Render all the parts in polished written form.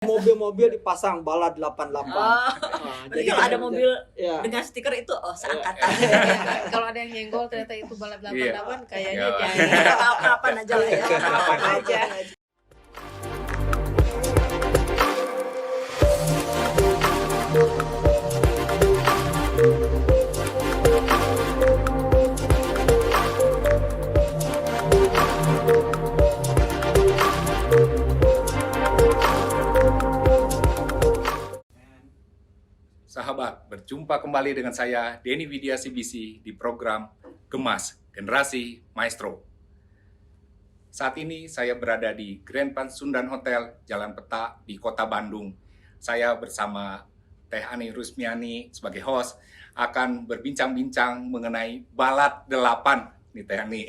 Mobil-mobil dipasang bala 88. Jadi kalau ada mobil ya. dengan stiker itu seangkatan. Kalau ada yang nyenggol ternyata itu bala 88 kayaknya Ya, jangan. apa-apaan aja lah ya. Apa-apaan aja. Sahabat, berjumpa kembali dengan saya Denny Widya CBC di program Gemas Generasi Maestro. Saat ini saya berada di Grand Pasundan Hotel, Jalan Peta di Kota Bandung. Saya bersama Teh Ani Rusmiani sebagai host akan berbincang-bincang mengenai Balad 8 nih Teh Ani.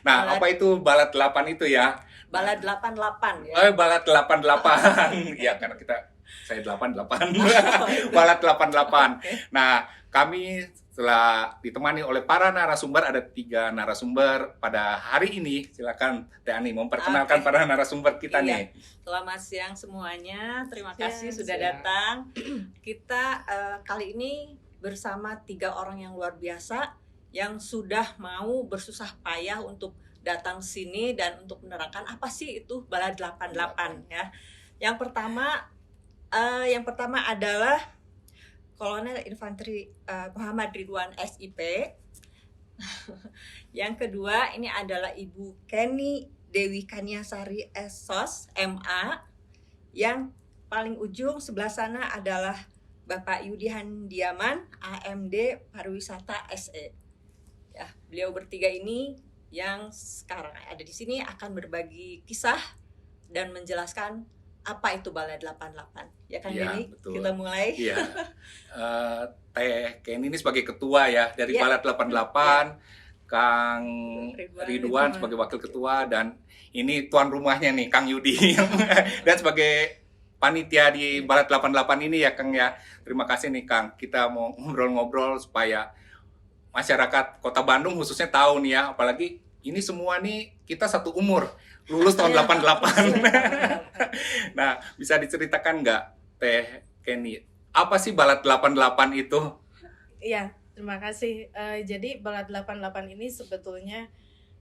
Nah, Balad. apa itu Balad 8 itu ya? Bala 88 ya. Balad 88. Ya, karena saya 88. Balad 88. Nah, kami setelah ditemani oleh para narasumber, ada 3 narasumber pada hari ini. Silakan Teh Ani memperkenalkan para narasumber kita nih. Selamat siang semuanya. Terima Siang, kasih sudah siang. datang. Kita kali ini bersama 3 orang yang luar biasa yang sudah mau bersusah payah untuk datang sini dan untuk menerangkan apa sih itu Bala 88 ya. Yang pertama adalah Kolonel Infanteri Muhammad Ridwan SIP. Yang kedua ini adalah Ibu Kenny Dewi Kaniasari SOS MA. Yang paling ujung sebelah sana adalah Bapak Yudi Handiaman AMD Pariwisata SE. Ya, beliau bertiga ini yang sekarang ada di sini akan berbagi kisah dan menjelaskan apa itu Bala 88. Ya kan Iya, Denny? betul. Kita mulai. Iya. Teh Kenny ini sebagai ketua ya dari Iya. Balad 88, Kang Ridwan. Ridwan sebagai wakil ketua, dan ini tuan rumahnya nih Kang Yudi dan sebagai panitia di Balad 88 ini ya Kang ya. Terima kasih nih Kang. Kita mau ngobrol-ngobrol supaya masyarakat Kota Bandung khususnya tahu nih ya, apalagi ini semua nih kita satu umur, lulus tahun 88. Nah, bisa diceritakan nggak Teh Kenny, apa sih Balad 88 itu? Iya, terima kasih. Jadi Balad 88 ini sebetulnya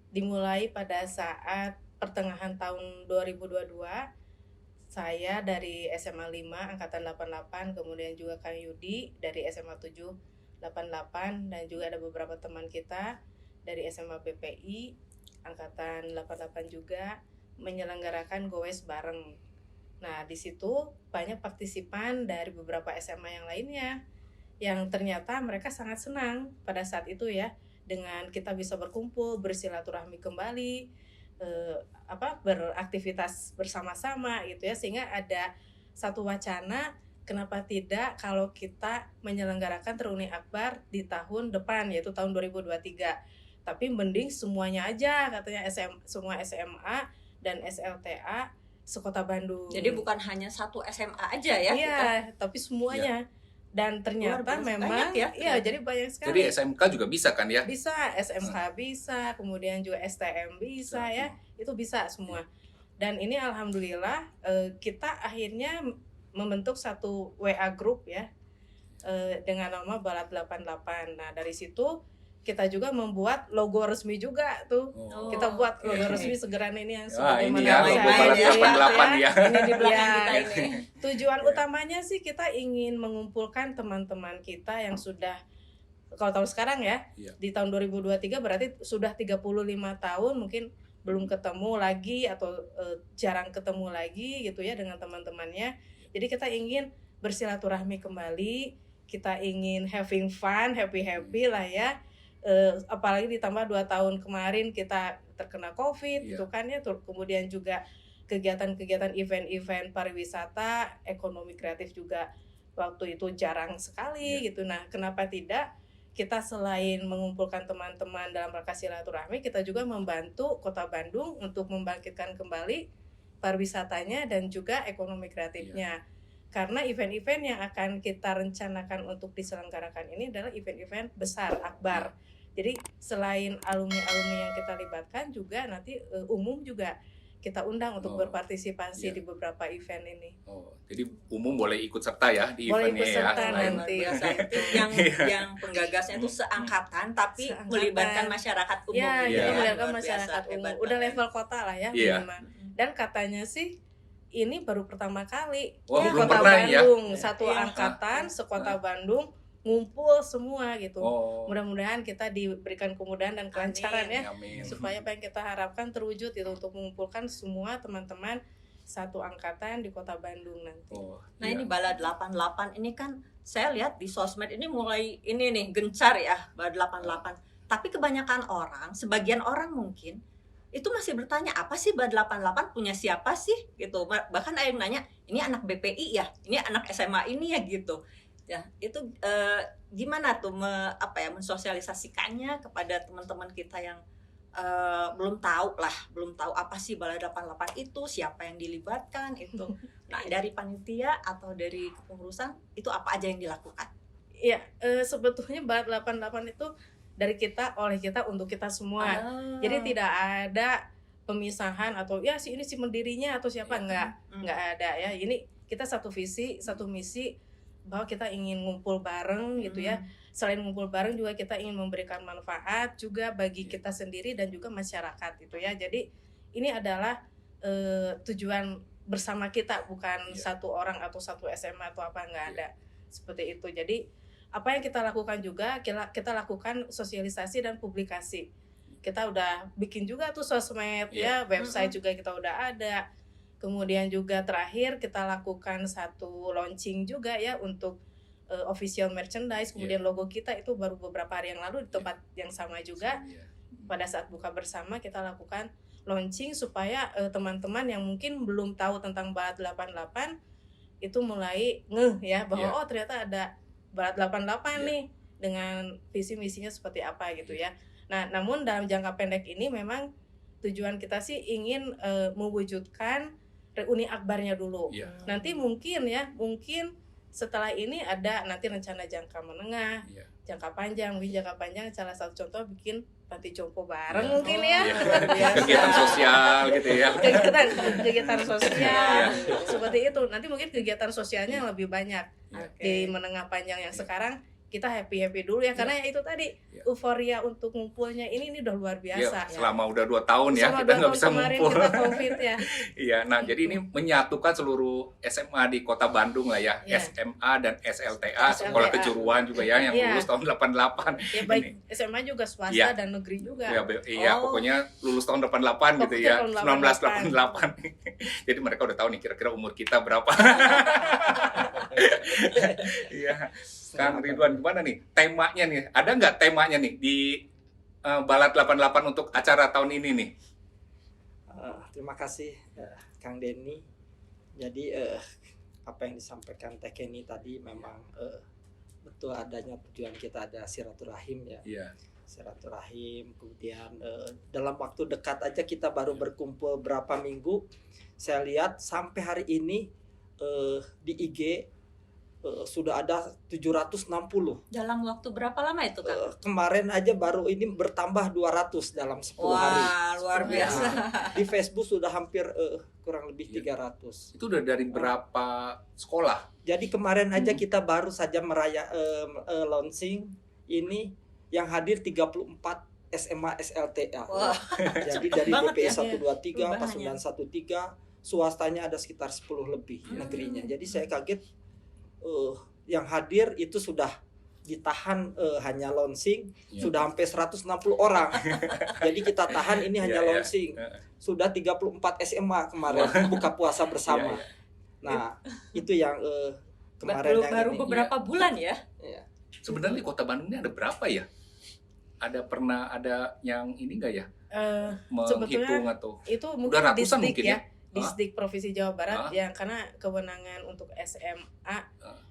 dimulai pada saat pertengahan tahun 2022. Saya dari SMA 5 angkatan 88, kemudian juga Kang Yudi dari SMA 7 88, dan juga ada beberapa teman kita dari SMA PPI angkatan 88 juga menyelenggarakan Goes bareng. Nah, di situ banyak partisipan dari beberapa SMA yang lainnya yang ternyata mereka sangat senang pada saat itu ya, dengan kita bisa berkumpul, bersilaturahmi kembali, beraktivitas bersama-sama gitu ya, sehingga ada satu wacana kenapa tidak kalau kita menyelenggarakan reuni akbar di tahun depan, yaitu tahun 2023. Tapi mending semuanya aja katanya, semua SMA dan SLTA sekota Bandung. Jadi bukan hanya satu SMA aja ya. Iya, tapi semuanya. Dan ternyata Luar biasa memang banyak ya. iya, jadi banyak sekali. Jadi SMK juga bisa kan ya? Bisa, SMK bisa, kemudian juga STM bisa ya, itu bisa semua. Dan ini alhamdulillah kita akhirnya membentuk satu WA group ya, dengan nama Balad 88. Nah, dari situ kita juga membuat logo resmi juga tuh. Oh. Kita buat logo resmi Segeran ini yang Ini sebagaimana ya logo logo main Balad ya. 88 ya. Ini di belakang Ya. kita ini. Tujuan utamanya sih kita ingin mengumpulkan teman-teman kita yang sudah, kalau tahun sekarang ya, Iya. di tahun 2023 berarti sudah 35 tahun mungkin belum ketemu lagi atau jarang ketemu lagi gitu ya dengan teman-temannya. Jadi kita ingin bersilaturahmi kembali, kita ingin having fun, happy lah ya. Apalagi ditambah 2 tahun kemarin kita terkena COVID gitu kan ya, kemudian juga kegiatan-kegiatan event-event pariwisata, ekonomi kreatif juga waktu itu jarang sekali gitu. Nah, kenapa tidak kita selain mengumpulkan teman-teman dalam rangka silaturahmi, kita juga membantu Kota Bandung untuk membangkitkan kembali pariwisatanya dan juga ekonomi kreatifnya. Karena event-event yang akan kita rencanakan untuk diselenggarakan ini adalah event-event besar, akbar. Jadi selain alumni-alumni yang kita libatkan juga nanti umum juga kita undang untuk Oh, berpartisipasi iya. di beberapa event ini. Oh, jadi umum boleh ikut serta ya di Boleh eventnya ikut ya. serta selain- nanti. Luar biasa itu yang Iya. yang penggagasnya itu seangkatan tapi Seangkatan. melibatkan masyarakat umum. Ya, Iya. kita Luar melihatkan biasa, masyarakat umum. hebat Udah banget. level kota lah ya Iya. minimal. Dan katanya sih ini baru pertama kali Wah, di belum kota pernah ya? Bandung, Iya. satu Iya. angkatan sekota Bandung ngumpul semua gitu. Oh, Mudah-mudahan kita diberikan kemudahan dan kelancaran Amin. ya, amin. supaya apa yang kita harapkan terwujud itu untuk mengumpulkan semua teman-teman satu angkatan di kota Bandung nanti. Oh, Nah iya. ini Bala 88 ini kan saya lihat di sosmed ini mulai ini nih gencar ya Bala 88. Tapi kebanyakan orang, sebagian orang mungkin itu masih bertanya apa sih Bala 88 punya siapa sih gitu. Bahkan ada yang nanya ini anak BPI ya, ini anak SMA ini ya gitu. Ya itu gimana tuh mensosialisasikannya kepada teman-teman kita yang belum tahu apa sih Bala 88 itu, siapa yang dilibatkan itu. Nah, dari panitia atau dari kepengurusan itu apa aja yang dilakukan? Iya, sebetulnya Barat 88 itu dari kita, oleh kita, untuk kita semua. Jadi tidak ada pemisahan atau ya si ini si mendirinya atau siapa, Iya. enggak ada ya. Ini kita satu visi, satu misi bahwa kita ingin ngumpul bareng gitu ya. Selain ngumpul bareng juga kita ingin memberikan manfaat juga bagi kita sendiri dan juga masyarakat gitu ya. Jadi ini adalah tujuan bersama kita, bukan satu orang atau satu SMA atau apa, nggak ada seperti itu. Jadi apa yang kita lakukan juga, kita lakukan sosialisasi dan publikasi. Kita udah bikin juga tuh sosmed ya, website juga kita udah ada. Kemudian juga terakhir kita lakukan satu launching juga ya untuk official merchandise. Kemudian logo kita itu baru beberapa hari yang lalu di tempat yang sama juga. Iya. Pada saat buka bersama kita lakukan launching supaya teman-teman yang mungkin belum tahu tentang Barat 88 itu mulai ngeh ya bahwa oh ternyata ada Barat 88 nih dengan visi misinya seperti apa gitu ya. Nah, namun dalam jangka pendek ini memang tujuan kita sih ingin mewujudkan reuni akbarnya dulu. Iya. Nanti mungkin setelah ini ada nanti rencana jangka menengah, Iya. jangka panjang. Mungkin jangka panjang salah satu contoh bikin panti jompo bareng Iya. mungkin ya. Iya. Luar biasa. Kegiatan sosial gitu ya. kegiatan sosial Iya. seperti itu. Nanti mungkin kegiatan sosialnya yang lebih banyak Oke. di menengah panjang yang sekarang kita happy dulu ya, karena ya itu tadi Iya. euforia untuk ngumpulnya ini udah luar biasa Iya, selama udah 2 tahun ya Selama kita 2 nggak tahun bisa kemarin ngumpul. kita COVID ya. Iya, nah jadi ini menyatukan seluruh SMA di Kota Bandung lah ya, Iya. SMA dan SLTA, Sekolah SLTA. Kejuruan juga ya yang Iya. lulus tahun 88. Ya baik SMA juga swasta Iya. dan negeri juga. Ya, iya, Oh. pokoknya lulus tahun 88 gitu Pokoknya ya, tahun 1988. Jadi mereka udah tahu nih kira-kira umur kita berapa. Iya. Kang Ridwan gimana nih temanya nih? Ada nggak temanya nih di Balat 88 untuk acara tahun ini nih? Terima kasih Kang Denny. Jadi apa yang disampaikan Teh Kenny tadi memang betul, adanya tujuan kita ada silaturahim ya. Iya. Silaturahim, kemudian dalam waktu dekat aja kita baru berkumpul berapa minggu. Saya lihat sampai hari ini di IG sudah ada 760. Dalam waktu berapa lama itu Kak? Kemarin aja baru ini bertambah 200 dalam 10 hari. Wah, luar biasa. Di Facebook sudah hampir kurang lebih 300. Itu udah dari berapa sekolah? Jadi kemarin aja kita baru saja launching ini yang hadir 34 SMA SLTA. Wah, Jadi cepet dari banget DPI ya. 123, Perubahannya. 913, swastanya ada sekitar 10 lebih negerinya. Jadi saya kaget yang hadir itu sudah ditahan hanya launching Iya. sudah sampai 160 orang. Jadi kita tahan ini hanya Iya, iya. launching. Sudah 34 SMA kemarin buka puasa bersama. Iya, iya. Nah, itu yang kemarin yang baru ini. beberapa bulan ya. Iya. Sebenarnya Kota Bandung ini ada berapa ya? Pernah ada yang ini nggak ya? Menghitung atau Itu udah mungkin ratusan distrik mungkin ya. ya? Distrik Provinsi Jawa Barat Hah? yang karena kewenangan untuk SMA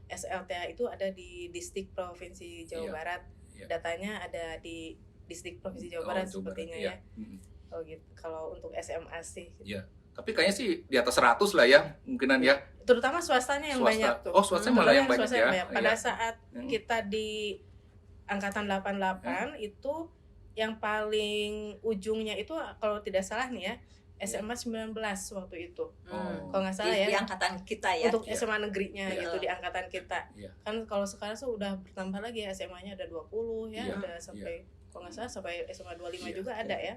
SLTA itu ada di Distrik Provinsi Jawa Iya. Barat. Iya. Datanya ada di Distrik Provinsi Jawa Barat Jawa Barat, sepertinya iya. ya. Oh gitu. Kalau untuk SMA sih. Iya. Tapi kayaknya sih di atas 100 lah ya, mungkinan ya. Terutama swastanya yang Swasta. banyak tuh. Oh, swasta malah yang banyak Swasta ya. Pada Iya. saat Hmm. kita di angkatan 88 itu yang paling ujungnya itu kalau tidak salah nih ya, SMA 19 waktu itu. Hmm. Kalau nggak salah Di ya. angkatan kita ya. Untuk Iya. SMA negerinya Iya. gitu di angkatan kita. Iya. Kan kalau sekarang tuh udah bertambah lagi ya, SMA-nya ada 20 ya, Iya. udah sampai kalau nggak salah sampai SMA 25 Iya. juga ada ya.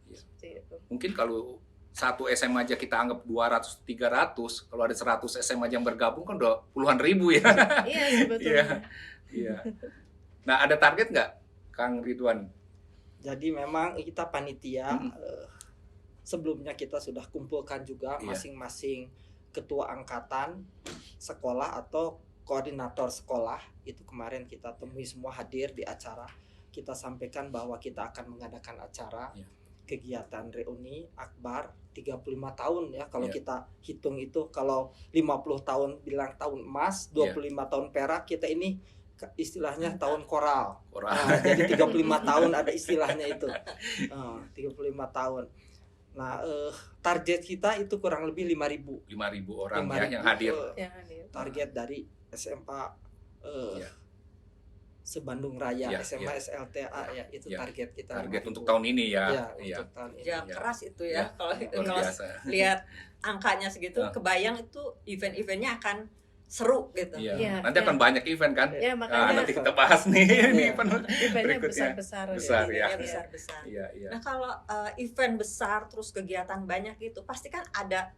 Iya. Seperti itu. Mungkin kalau satu SMA aja kita anggap 200 300, kalau ada 100 SMA aja yang bergabung kan udah puluhan ribu ya. Iya sebetulnya. Iya. Nah, ada target nggak Kang Ridwan? Jadi memang kita panitia Mm-mm. sebelumnya kita sudah kumpulkan juga Iya. masing-masing ketua angkatan sekolah atau koordinator sekolah. Itu kemarin kita temui semua hadir di acara. Kita sampaikan bahwa kita akan mengadakan acara Iya. kegiatan reuni akbar 35 tahun ya kalau Iya. kita hitung itu, kalau 50 tahun bilang tahun emas, 25 tahun perak, kita ini istilahnya tahun koral. Orang Nah, jadi 35 tahun ada istilahnya itu. 35 tahun. Nah, target kita itu kurang lebih 5.000 5.000 orang 5.000, ya yang hadir. Ya, hadir. target dari SMA Iya. Sebandung Raya, Iya, SMA iya. SLTA ya, itu Iya. target kita. Target 5.000. untuk tahun ini ya. Ya, Iya. untuk tahun ini. Ya Iya. keras itu ya. Iya. Kalau Luar kalau biasa. lihat angkanya segitu, Ah. kebayang itu event-eventnya akan seru gitu. Iya. Iya, Nanti iya. akan banyak event kan? Ya Nah, makanya nanti kita bahas nih Iya. ini event eventnya berikutnya. besar-besar. Besar, gitu. ya. Eventnya besar-besar. Iya, iya. Nah kalau event besar terus kegiatan banyak gitu, pasti kan ada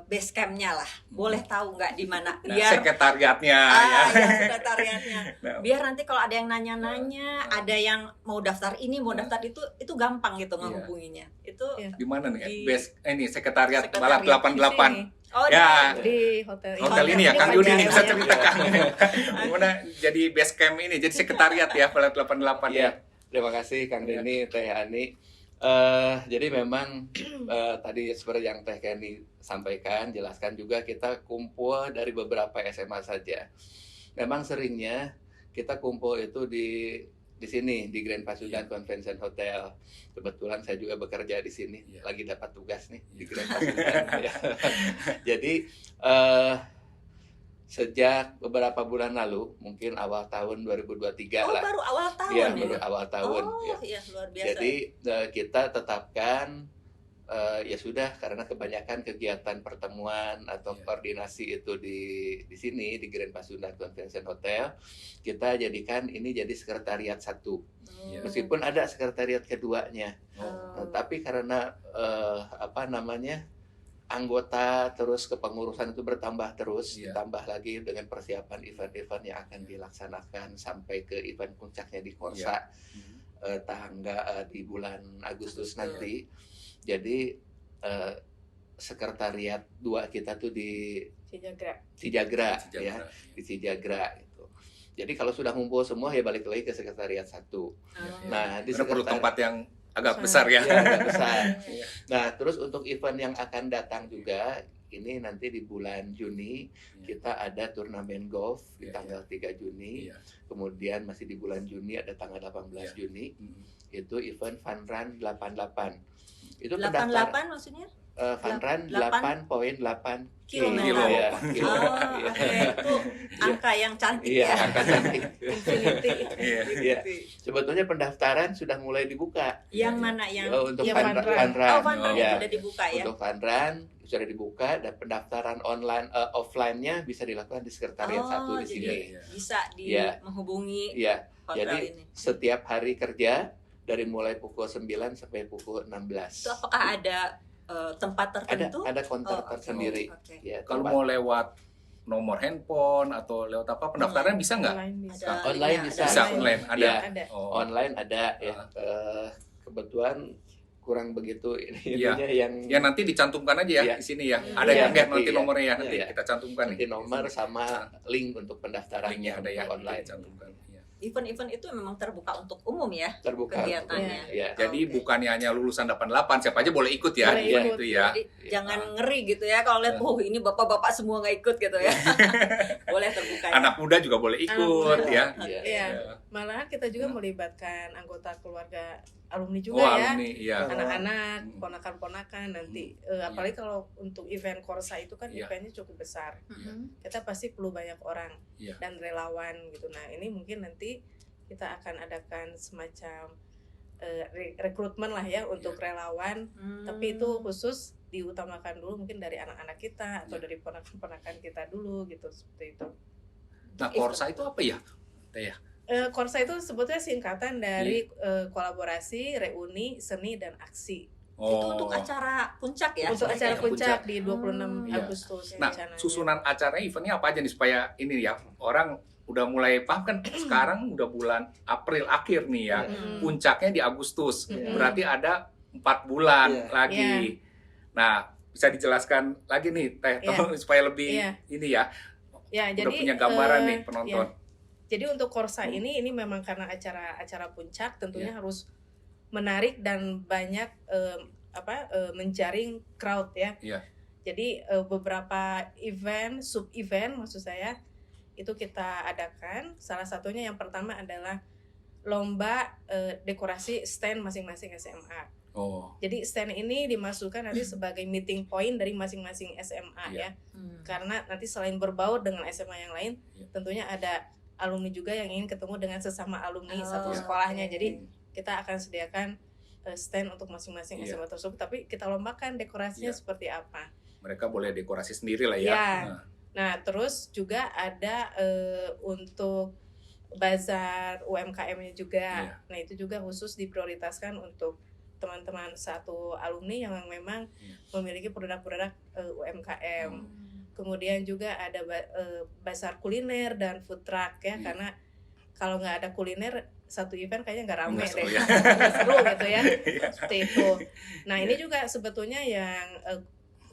base campnya lah. Boleh tahu nggak di mana? Nah, Biar sekretariatnya ya. ya sekretariatnya. Nah. Biar nanti kalau ada yang nanya-nanya, Nah. ada yang mau daftar ini, mau Nah. daftar itu gampang gitu Iya. ngehubunginya. Itu Iya. Di mana nih? Di- Base ini sekretariat Sekretariat Balap di 88. Di sini, oh Ya. di hotel Hotel ini ya, Ini Kang Yudi nih bisa pajak. cerita Kang. Gimana jadi base camp ini, jadi sekretariat ya Balap 88 ya. Iya, terima kasih Kang Iya. Denny, Teh Ani. Jadi memang tadi seperti yang Teh Kenny sampaikan, jelaskan juga kita kumpul dari beberapa SMA saja. Memang seringnya kita kumpul itu di sini di Grand Pasundan Convention Hotel. Kebetulan saya juga bekerja di sini, Iya. lagi dapat tugas nih di Iya. Grand Pasundan. Ya. Jadi sejak beberapa bulan lalu, mungkin awal tahun 2023 oh lah. baru awal tahun Iya, ya. baru awal tahun. Oh Ya. iya luar biasa. Jadi kita tetapkan ya sudah, karena kebanyakan kegiatan pertemuan atau Iya. koordinasi itu di sini di Grand Pasundan Convention Hotel, kita jadikan ini jadi sekretariat satu. Iya. Meskipun ada sekretariat keduanya, Oh. tapi karena anggota terus kepengurusan itu bertambah terus, Iya. ditambah lagi dengan persiapan event-event yang akan dilaksanakan sampai ke event puncaknya di Korsa tangga di bulan Agustus Agustus. nanti. Jadi sekretariat 2 kita tuh di Cijagra. Cijagra Sejahtera. ya, di Cijagra gitu. Jadi kalau sudah ngumpul semua ya balik lagi ke sekretariat 1. Iya. Nah, di Karena perlu sekretariat tempat yang agak Besar. besar ya. ya, agak besar. Iya. Nah, terus untuk event yang akan datang juga, ini nanti di bulan Juni kita ada turnamen golf di Iya, tanggal 3 Juni. Iya. Kemudian masih di bulan Juni ada tanggal 18 Iya. Juni. Mm. Itu event Fun Run 88. Itu 88 maksudnya? Fun Run 8 8.8 kilometer. kilo. Ya, Oh, kilo. oke. Itu angka yang cantik Iya, ya. angka cantik. Infinity. Iya. Iya. Sebetulnya pendaftaran sudah mulai dibuka. Yang mana yang Untuk Yang Fun Fun Run. Fun Run. Oh, Fun Run Ya. sudah dibuka ya. Untuk Fun Run sudah dibuka, dan pendaftaran online offline-nya bisa dilakukan di sekretariat 1 di jadi sini. Iya. bisa Iya. menghubungi Iya, hotel jadi ini. setiap hari kerja dari mulai pukul 9 sampai pukul 16. Itu apakah ada tempat tertentu? Ada counter Oh, oke. tersendiri. Oke. Ya, Kalau tempat- mau lewat nomor handphone atau lewat apa pendaftaran bisa nggak? Online bisa. Ada Online linknya, bisa. Bisa Online. online ada. Iya. Ada. Oh. online ada ya. Ah. Kebetulan kurang begitu ini Iya. ininya yang Ya nanti dicantumkan aja ya Iya. di sini ya. Iya. Ada Iya, yang lihat nanti nanti iya. nomornya ya, nanti Iya. kita cantumkan nanti nih. nomor sama link untuk pendaftarannya Linknya ada ya untuk online. dicantumkan. Iya. Event-event itu memang terbuka untuk umum ya. Terbuka Kegiatannya. Ya. Jadi Oke. bukannya hanya lulusan 88, siapa aja boleh ikut ya Boleh event ikut. itu ya. Jadi Iya. jangan ngeri gitu ya kalau lihat oh ini bapak-bapak semua nggak ikut gitu ya. Boleh terbuka. Ya. Anak muda juga boleh ikut muda. ya. Iya. Iya. Iya. Malahan kita juga Hmm. melibatkan anggota keluarga alumni Oh, juga ya. alumni, iya. Anak-anak, Hmm. ponakan-ponakan nanti. Apalagi kalau untuk event Korsa itu kan Iya. eventnya cukup besar. Mm-mm. Kita pasti perlu banyak orang Iya. dan relawan gitu. Nah ini mungkin nanti kita akan adakan semacam rekrutmen lah ya untuk relawan, tapi itu khusus diutamakan dulu mungkin dari anak-anak kita atau dari ponakan-ponakan kita dulu gitu, seperti itu. Nah, Korsa itu apa ya? Teh ya? Korsa itu sebetulnya singkatan dari kolaborasi, reuni, seni, dan aksi. Itu untuk acara puncak ya? Untuk acara puncak di 26 Iya. Agustus. Nah, rencananya. susunan acara eventnya apa aja nih supaya ini ya orang udah mulai paham kan sekarang udah bulan April akhir nih ya. Puncaknya di Agustus. Berarti ada 4 bulan Iya. lagi. Iya. Nah, bisa dijelaskan lagi nih Teh tolong supaya lebih ini ya. Ya, Udah jadi punya gambaran nih penonton. Jadi untuk Korsa ini memang karena acara puncak tentunya harus menarik dan banyak menjaring crowd ya. Iya. Jadi beberapa sub event maksud saya itu kita adakan. Salah satunya yang pertama adalah lomba dekorasi stand masing-masing SMA. Oh. Jadi stand ini dimasukkan nanti sebagai meeting point dari masing-masing SMA ya. Karena nanti selain berbaur dengan SMA yang lain, tentunya ada alumni juga yang ingin ketemu dengan sesama alumni satu sekolahnya. Jadi kita akan sediakan stand untuk masing-masing SMA tersebut, tapi kita lombakan dekorasinya seperti apa. Mereka boleh dekorasi sendiri lah ya. Ya. Nah, terus juga ada untuk bazar UMKM-nya juga. Nah, itu juga khusus diprioritaskan untuk teman-teman satu alumni yang memang memiliki produk-produk UMKM. Kemudian juga ada bazar kuliner dan food truck ya, karena kalau nggak ada kuliner satu event kayaknya nggak rame deh, nggak seru gitu ya, seperti itu. Nah ini juga sebetulnya yang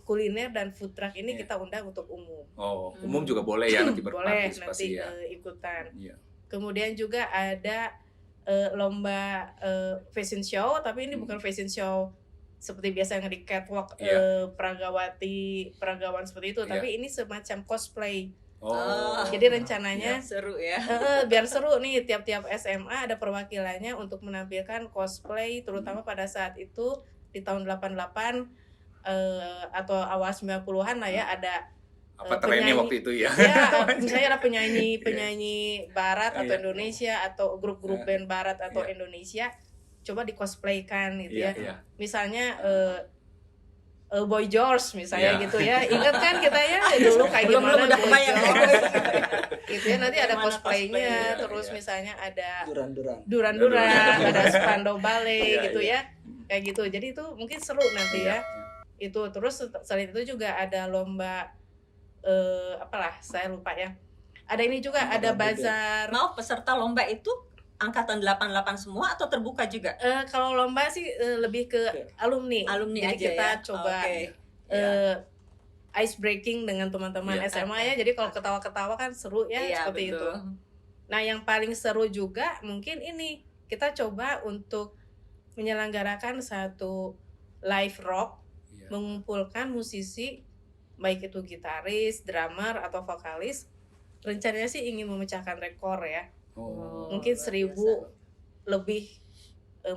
kuliner dan food truck ini kita undang untuk umum. Oh, umum juga boleh ya nanti Boleh berpartisipasi nanti ya. ikutan. Iya. Kemudian juga ada lomba fashion show, tapi ini bukan fashion show seperti biasa yang di catwalk peragawan seperti itu, tapi ini semacam cosplay. Jadi rencananya seru ya. Biar seru nih, tiap-tiap SMA ada perwakilannya untuk menampilkan cosplay, terutama pada saat itu di tahun 88 atau awal 90-an lah ya, ada apa trennya waktu itu ya? Ya, misalnya ada penyanyi barat atau Indonesia atau grup-grup band barat atau Indonesia coba di-cosplaykan gitu ya. Misalnya Boy George misalnya gitu ya. Ingat kan kita ya dulu kayak gimana Boy George. Gitu ya, nanti ada cosplaynya, terus misalnya ada Duran-Duran, ada Spandau Ballet gitu ya. Kayak gitu. Jadi itu mungkin seru nanti ya. Itu terus selain itu juga ada lomba saya lupa ya. Ada ini juga, ada bazar. Mau peserta lomba itu angkatan 88 semua atau terbuka juga? Kalau lomba sih lebih ke alumni. Alumni jadi aja kita ya. coba ice breaking dengan teman-teman SMA ya. Jadi kalau ketawa-ketawa kan seru ya, seperti itu. Nah, yang paling seru juga mungkin ini kita coba untuk menyelenggarakan satu live rock, mengumpulkan musisi baik itu gitaris, drummer atau vokalis. Rencananya sih ingin memecahkan rekor ya. Mungkin 1.000 lebih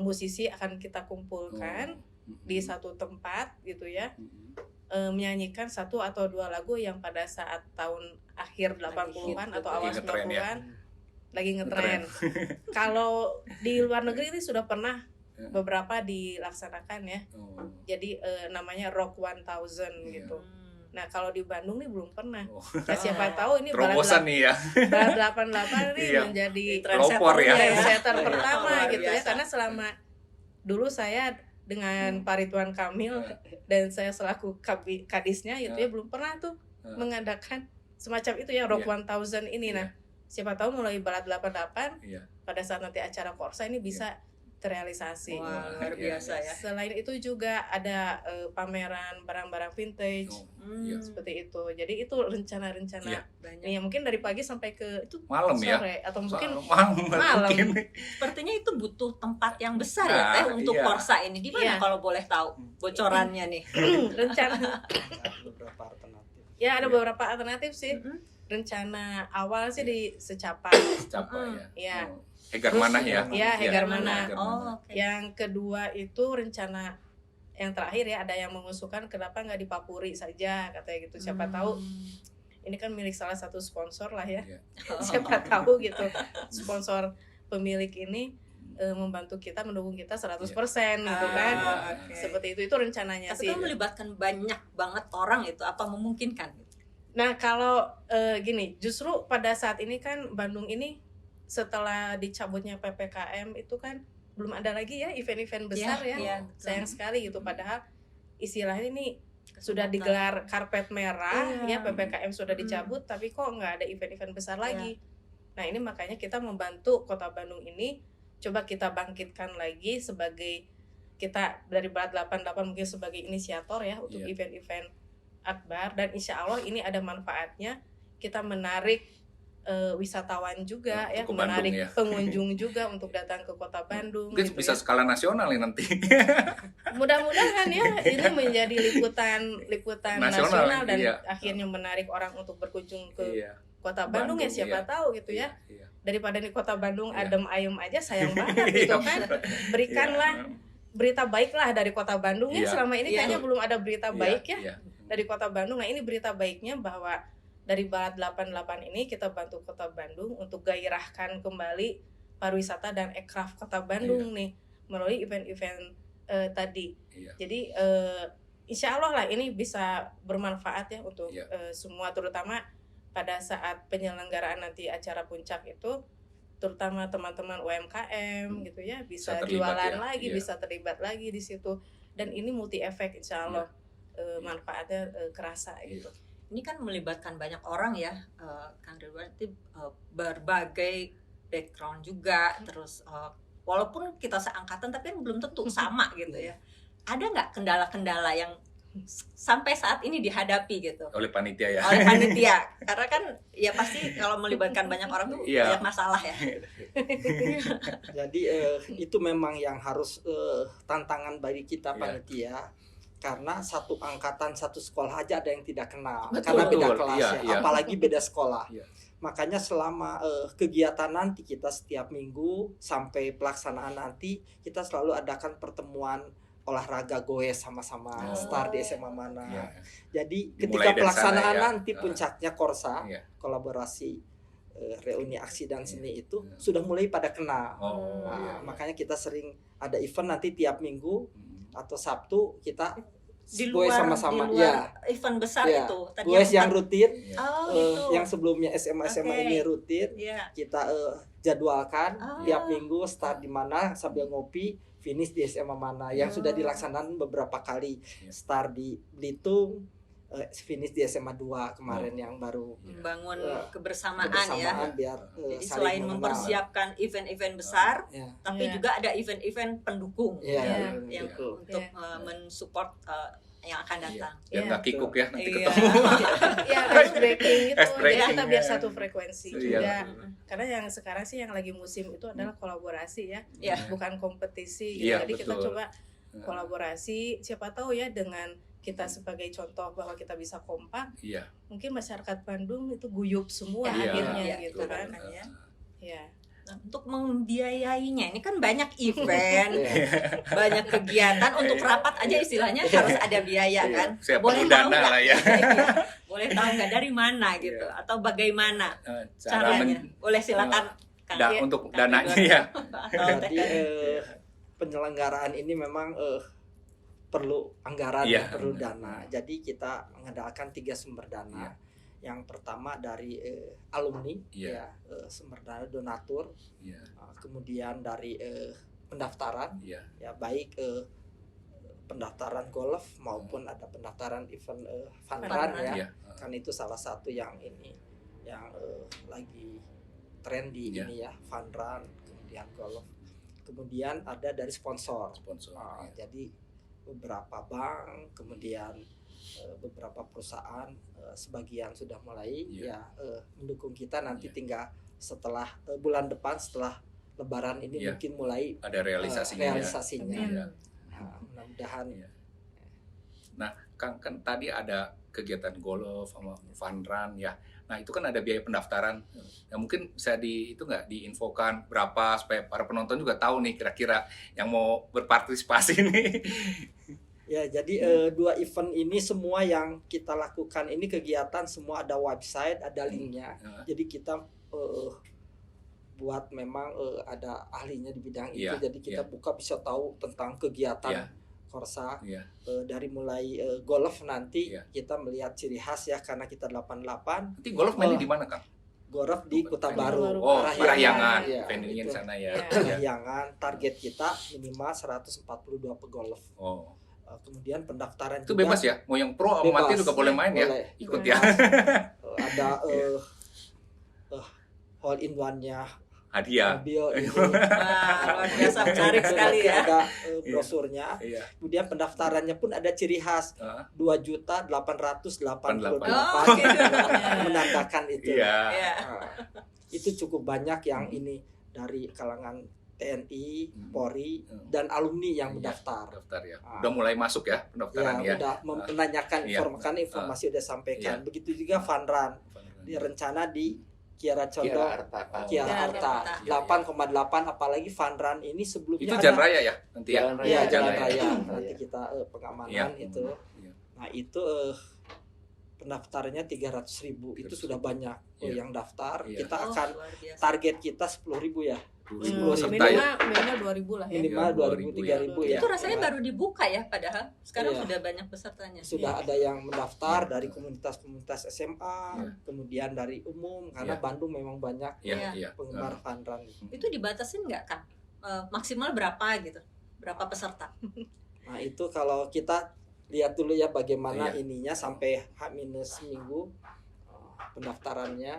musisi akan kita kumpulkan di satu tempat gitu ya, menyanyikan 1 atau 2 lagu yang pada saat tahun akhir 80-an atau awal 90-an lagi ngetren. Kalau di luar negeri ini sudah pernah beberapa dilaksanakan ya. Jadi namanya Rock 1000 gitu. Nah, kalau di Bandung nih belum pernah. Nah, siapa tahu ini terobosan nih ya. Barat 88 nih menjadi trendsetter pertama gitu ya. Karena selama dulu saya dengan Pak Ridwan Kamil dan saya selaku kadisnya gitu ya, belum pernah tuh mengadakan semacam itu ya, Rock 1000 ini. Nah, siapa tahu mulai Barat 88 pada saat nanti acara Korsa ini bisa terrealisasi. Wah, luar biasa ya. Selain itu juga ada pameran barang-barang vintage seperti itu. Jadi itu rencana-rencana banyak. Ya, mungkin dari pagi sampai ke itu malam sore ya? Atau mungkin malam. Sepertinya itu butuh tempat yang besar ya Teh untuk Korsa ini. Di mana kalau boleh tahu bocorannya nih? Rencana beberapa alternatif. Ya, ada beberapa alternatif sih. Rencana awal sih di Secapa ya. Hegar Manah ya? Iya, Hegar Manah. Okay. Yang kedua itu rencana yang terakhir ya, ada yang mengusulkan kenapa nggak di Papuri saja, katanya gitu. Siapa tahu ini kan milik salah satu sponsor lah ya. Siapa tahu gitu sponsor pemilik ini membantu kita, mendukung kita 100% gitu kan. Oke. Seperti itu rencananya Tapi sih. kan melibatkan banyak banget orang itu, apa memungkinkan? Nah, kalau gini, justru pada saat ini kan Bandung ini setelah dicabutnya PPKM itu kan belum ada lagi ya event-event besar ya. Iya, Sayang sekali gitu, padahal istilahnya ini sudah Kesempatan. digelar karpet merah Iya. ya, PPKM sudah dicabut tapi kok nggak ada event-event besar lagi. Nah, ini makanya kita membantu Kota Bandung ini, coba kita bangkitkan lagi sebagai, kita dari Barat 88 mungkin sebagai inisiator ya untuk Iya. event-event akbar, dan insya Allah ini ada manfaatnya, kita menarik wisatawan juga ya, Ke Bandung menarik ya. pengunjung juga untuk datang ke Kota Bandung Mungkin gitu bisa ya. skala nasional nih nanti. Mudah-mudahan ya ini menjadi liputan Nasional, nasional dan iya. akhirnya menarik orang untuk berkunjung ke Iya. Kota Bandung, ya siapa iya. tahu gitu ya. Iya. Daripada di Kota Bandung Iya. adem ayem aja sayang banget gitu kan. Berikanlah berita baik lah dari Kota Bandung ya. Iya. Selama ini Iya. kayaknya belum ada berita baik ya Iya. dari Kota Bandung. Nah, ini berita baiknya bahwa dari Barat 88 ini kita bantu Kota Bandung untuk gairahkan kembali pariwisata dan ekraf Kota Bandung nih melalui event-event tadi. Iya. Jadi insya Allah lah ini bisa bermanfaat ya untuk Iya. semua, terutama pada saat penyelenggaraan nanti acara puncak itu, terutama teman-teman UMKM gitu ya, bisa Bisa terlibat jualan ya, lagi, iya. bisa terlibat lagi di situ, dan ini multi efek insya Allah. Manfaatnya kerasa gitu. Ini kan melibatkan banyak orang ya, Kang Ridwan, itu berbagai background juga, terus walaupun kita seangkatan tapi kan belum tentu sama gitu ya. Ada nggak kendala-kendala yang sampai saat ini dihadapi gitu Oleh panitia ya. oleh panitia? Karena kan ya pasti kalau melibatkan banyak orang tuh Iya. banyak masalah ya. Jadi itu memang yang harus tantangan bagi kita Iya. panitia, karena satu angkatan satu sekolah aja ada yang tidak kenal, Betul. karena beda Betul, kelas iya, ya, iya. apalagi beda sekolah. Iya. Makanya selama kegiatan nanti kita setiap minggu sampai pelaksanaan nanti kita selalu adakan pertemuan olahraga goes sama-sama Oh. start di SMA mana. Iya. Jadi Dimulai ketika dari pelaksanaan sana ya. nanti puncaknya Korsa, Iya. kolaborasi reuni aksi dan seni itu Iya. sudah mulai pada kenal. Oh, Nah, iya. makanya kita sering ada event nanti tiap minggu Hmm. atau Sabtu kita Di goes luar, sama-sama. di Ya, luar event besar Iya. itu. Tadi goes yang sempat- rutin, Iya. Oh eh, gitu. yang sebelumnya SMA Oke. ini rutin Iya. kita jadwalkan Ah. tiap minggu start di mana sambil ngopi, finish di SMA mana, yang Oh. sudah dilaksanakan beberapa kali. Iya. Start di Belitung, finish di SMA 2 kemarin yang baru. Membangun Iya. kebersamaan, ya. Kebersamaan biar Jadi saling selain mengenal. mempersiapkan event-event besar, Ya. tapi Iya. juga ada event-event pendukung Iya, Iya. yang betul. untuk Iya. mensupport yang akan datang. Biar Iya. nggak kikuk ya nanti Iya. ketemu. Ya, ice breaking gitu, Ice jadi breaking, kita biar ya. satu frekuensi Iya. juga. Karena yang sekarang sih yang lagi musim itu adalah kolaborasi ya, Iya. bukan kompetisi gitu. Iya, Jadi kita betul. coba kolaborasi, siapa tahu ya dengan kita sebagai contoh bahwa kita bisa kompak, Iya. mungkin masyarakat Bandung itu guyup semua Iya, akhirnya iya, gitu betul. kan. Ya. Ya. Nah, untuk membiayainya ini kan banyak event, Iya. banyak kegiatan, untuk rapat aja istilahnya harus ada biaya Iya. kan. Saya Boleh perlu tahu dana nggak? lah ya. Iya. Boleh tahu nggak dari mana gitu atau bagaimana Cara caranya? Boleh silakan Kang. da- Iya. untuk Kang dananya Ridwan. ya. Atau Teh Jadi Kani. penyelenggaraan ini memang perlu anggaran, Iya. perlu dana. Jadi kita mengandalkan 3 sumber dana. Iya. Yang pertama dari alumni, Iya. ya, sumber dana donatur, Iya. kemudian dari pendaftaran, Iya. ya baik pendaftaran golf maupun ada pendaftaran event fun Fun run run. ya. Iya. Kan itu salah satu yang ini yang lagi tren di Iya. ini ya, fun run, kemudian golf. Kemudian ada dari sponsor. Sponsor. Iya. Jadi beberapa bank, kemudian beberapa perusahaan, sebagian sudah mulai Iya. ya mendukung kita. Nanti Iya. tinggal setelah bulan depan setelah Lebaran ini Iya. mungkin mulai Ada realisasinya. ya. realisasinya. Iya. Nah, mudah-mudahan Iya. Nah, kan tadi ada kegiatan golf sama fun run ya. Nah, itu kan ada biaya pendaftaran. Ya, mungkin bisa itu nggak diinfokan berapa supaya para penonton juga tahu nih kira-kira yang mau berpartisipasi nih. ya, jadi 2 event ini semua yang kita lakukan ini kegiatan semua ada website, ada linknya. Nah, Jadi kita buat memang ada ahlinya di bidang Iya, itu, jadi kita buka bisa tahu tentang kegiatan Iya. Korsa. Iya. Dari mulai golf nanti Iya. kita melihat ciri khas ya, karena kita 88 Nanti golf mainnya di mana, Kang? golf di Kota Kota Baru. Baru. Oh, Parahyangan. Iya, Venue-nya di itu. sana ya. Iya. Parahyangan, target kita minimal 142 pegolf. Oh. Kemudian pendaftaran Itu juga bebas ya? Mau yang pro sama amatir juga boleh main ya? boleh. Ikut Boleh. ya. Ada hole in one-nya Hadiah. mobil itu. Wah, luar biasa menarik sekali ya. Ada brosurnya. Iya. Kemudian pendaftarannya pun ada ciri khas, Ah, 2.888.000 Oh, gitu. menandakan itu. Iya. Iya. Nah, itu cukup banyak yang ini dari kalangan TNI, Polri, dan alumni yang Iya. mendaftar. Daftar ya. Ah. Udah mulai masuk ya pendaftaran Ya, ya. udah menanyakan Iya. informasi udah sampaikan. Iya. Begitu juga Fun Run. Di rencana di Kiara Kira Condong, Arta. Kiara Kiara Arta, Arta. 8,8, apalagi Fun Run ini sebelumnya Itu ada. Jalan Raya ya nanti ya. Jalan Raya. Iya, Jalan jalan Raya. raya. Jalan Nanti Raya. kita pengamanan Iya. itu. Iya. Nah, itu pendaftarnya 300.000. Itu sudah banyak Iya. yang daftar. Iya. Kita Oh, akan luar biasa. target kita 10.000 ya. 10.000 peserta minimal ya. minimal 2.000 lah ya. Minimal Iya, 2.000 3.000 ya. Itu rasanya baru dibuka ya, padahal sekarang Iya. sudah banyak pesertanya. Sudah ada yang mendaftar dari komunitas-komunitas SMA, Iya. kemudian dari umum, karena Iya. Bandung memang banyak Iya, Iya. iya. penggemar Fun Run. Itu dibatasin nggak, Kang? Maksimal berapa gitu? Berapa peserta? Nah, itu kalau kita lihat dulu ya bagaimana Iya. ininya sampai H-minggu pendaftarannya.